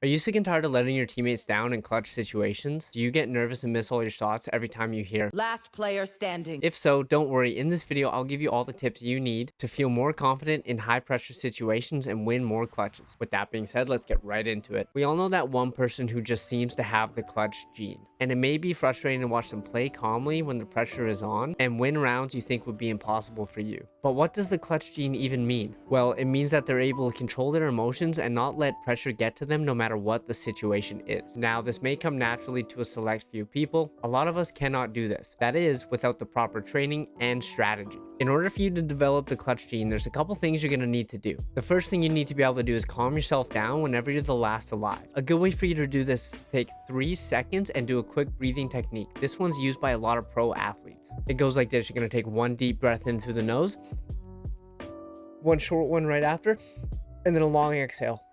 Are you sick and tired of letting your teammates down in clutch situations? Do you get nervous and miss all your shots every time you hear? Last player standing. If so, don't worry. In this video, I'll give you all the tips you need to feel more confident in high pressure situations and win more clutches. With that being said, let's get right into it. We all know that one person who just seems to have the clutch gene, and it may be frustrating to watch them play calmly when the pressure is on and win rounds you think would be impossible for you. But what does the clutch gene even mean? Well, it means that they're able to control their emotions and not let pressure get to them no matter what the situation is. Now, this may come naturally to a select few people. A lot of us cannot do this. That is, without the proper training and strategy. In order for you to develop the clutch gene, there's a couple things you're going to need to do. The first thing you need to be able to do is calm yourself down whenever you're the last alive. A good way for you to do this is take 3 seconds and do a quick breathing technique. This one's used by a lot of pro athletes. It goes like this. You're going to take 1 deep breath in through the nose, 1 short one right after, and then a long exhale.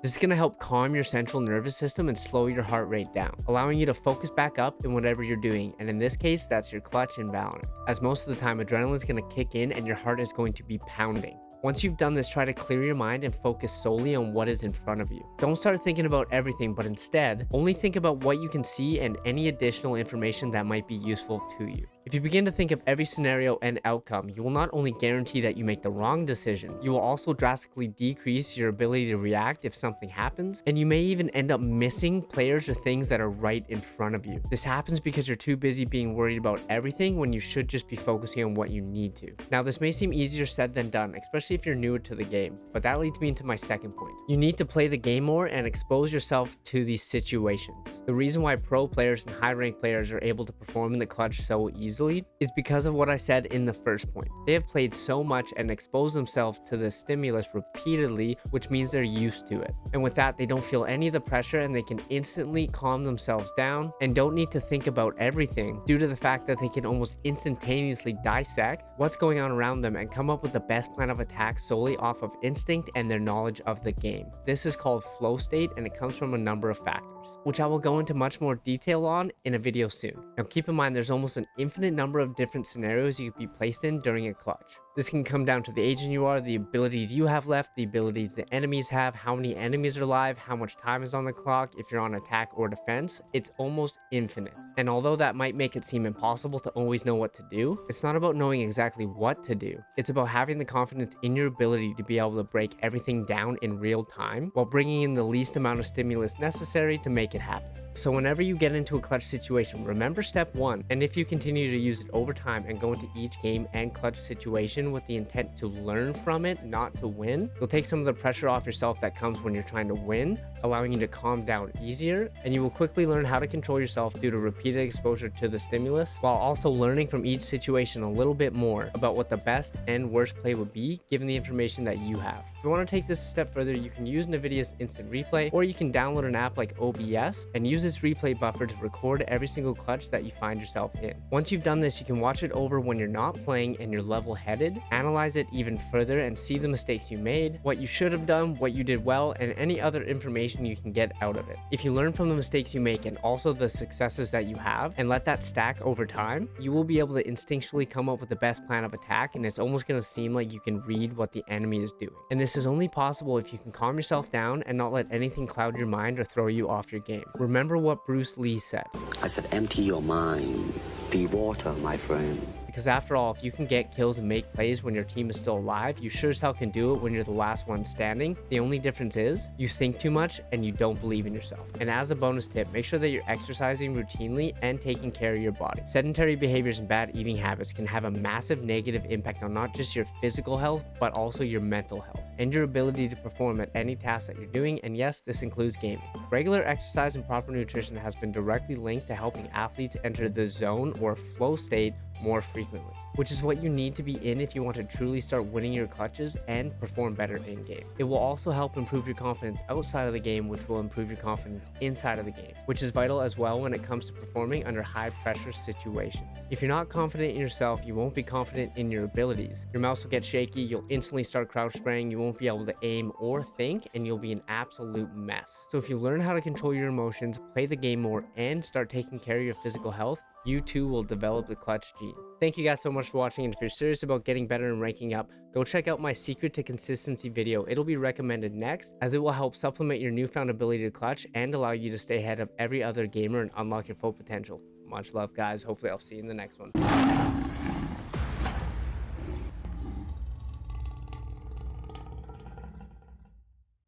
This is going to help calm your central nervous system and slow your heart rate down, allowing you to focus back up in whatever you're doing. And in this case, that's your clutch in Valorant. As most of the time, adrenaline is going to kick in and your heart is going to be pounding. Once you've done this, try to clear your mind and focus solely on what is in front of you. Don't start thinking about everything, but instead, only think about what you can see and any additional information that might be useful to you. If you begin to think of every scenario and outcome, you will not only guarantee that you make the wrong decision, you will also drastically decrease your ability to react if something happens, and you may even end up missing players or things that are right in front of you. This happens because you're too busy being worried about everything when you should just be focusing on what you need to. Now, this may seem easier said than done, especially if you're newer to the game, but that leads me into my second point. You need to play the game more and expose yourself to these situations. The reason why pro players and high-ranked players are able to perform in the clutch so easily is because of what I said in the first point. They have played so much and exposed themselves to the stimulus repeatedly, which means they're used to it. And with that, they don't feel any of the pressure and they can instantly calm themselves down and don't need to think about everything due to the fact that they can almost instantaneously dissect what's going on around them and come up with the best plan of attack solely off of instinct and their knowledge of the game. This is called flow state, and it comes from a number of factors, which I will go into much more detail on in a video soon. Now keep in mind, there's almost an infinite number of different scenarios you could be placed in during a clutch. This can come down to the agent you are, the abilities you have left, the abilities the enemies have, how many enemies are alive, how much time is on the clock, if you're on attack or defense. It's almost infinite. And although that might make it seem impossible to always know what to do, it's not about knowing exactly what to do. It's about having the confidence in your ability to be able to break everything down in real time while bringing in the least amount of stimulus necessary to make it happen. So whenever you get into a clutch situation, remember step 1, and if you continue to use it over time and go into each game and clutch situation with the intent to learn from it, not to win, you'll take some of the pressure off yourself that comes when you're trying to win, allowing you to calm down easier, and you will quickly learn how to control yourself due to repeated exposure to the stimulus, while also learning from each situation a little bit more about what the best and worst play would be given the information that you have. If you want to take this a step further, you can use NVIDIA's instant replay, or you can download an app like OBS and use its replay buffer to record every single clutch that you find yourself in. Once you've done this, you can watch it over when you're not playing and you're level-headed, analyze it even further and see the mistakes you made, what you should have done, what you did well, and any other information you can get out of it. If you learn from the mistakes you make and also the successes that you have and let that stack over time, you will be able to instinctually come up with the best plan of attack, and it's almost going to seem like you can read what the enemy is doing. And this is only possible if you can calm yourself down and not let anything cloud your mind or throw you off your game. Remember what Bruce Lee said. I said, empty your mind. Be water, my friend. Because after all, if you can get kills and make plays when your team is still alive, you sure as hell can do it when you're the last one standing. The only difference is you think too much and you don't believe in yourself. And as a bonus tip, make sure that you're exercising routinely and taking care of your body. Sedentary behaviors and bad eating habits can have a massive negative impact on not just your physical health, but also your mental health and your ability to perform at any task that you're doing. And yes, this includes gaming. Regular exercise and proper nutrition has been directly linked to helping athletes enter the zone or flow state more frequently, which is what you need to be in if you want to truly start winning your clutches and perform better in game. It will also help improve your confidence outside of the game, which will improve your confidence inside of the game, which is vital as well when it comes to performing under high pressure situations. If you're not confident in yourself, you won't be confident in your abilities. Your mouse will get shaky, you'll instantly start crouch spraying, you won't be able to aim or think, and you'll be an absolute mess. So if you learn how to control your emotions, play the game more, and start taking care of your physical health, you too will develop the clutch gene. Thank you guys so much for watching, and if you're serious about getting better and ranking up, go check out my secret to consistency video. It'll be recommended next, as it will help supplement your newfound ability to clutch and allow you to stay ahead of every other gamer and unlock your full potential. Much love, guys. Hopefully I'll see you in the next one.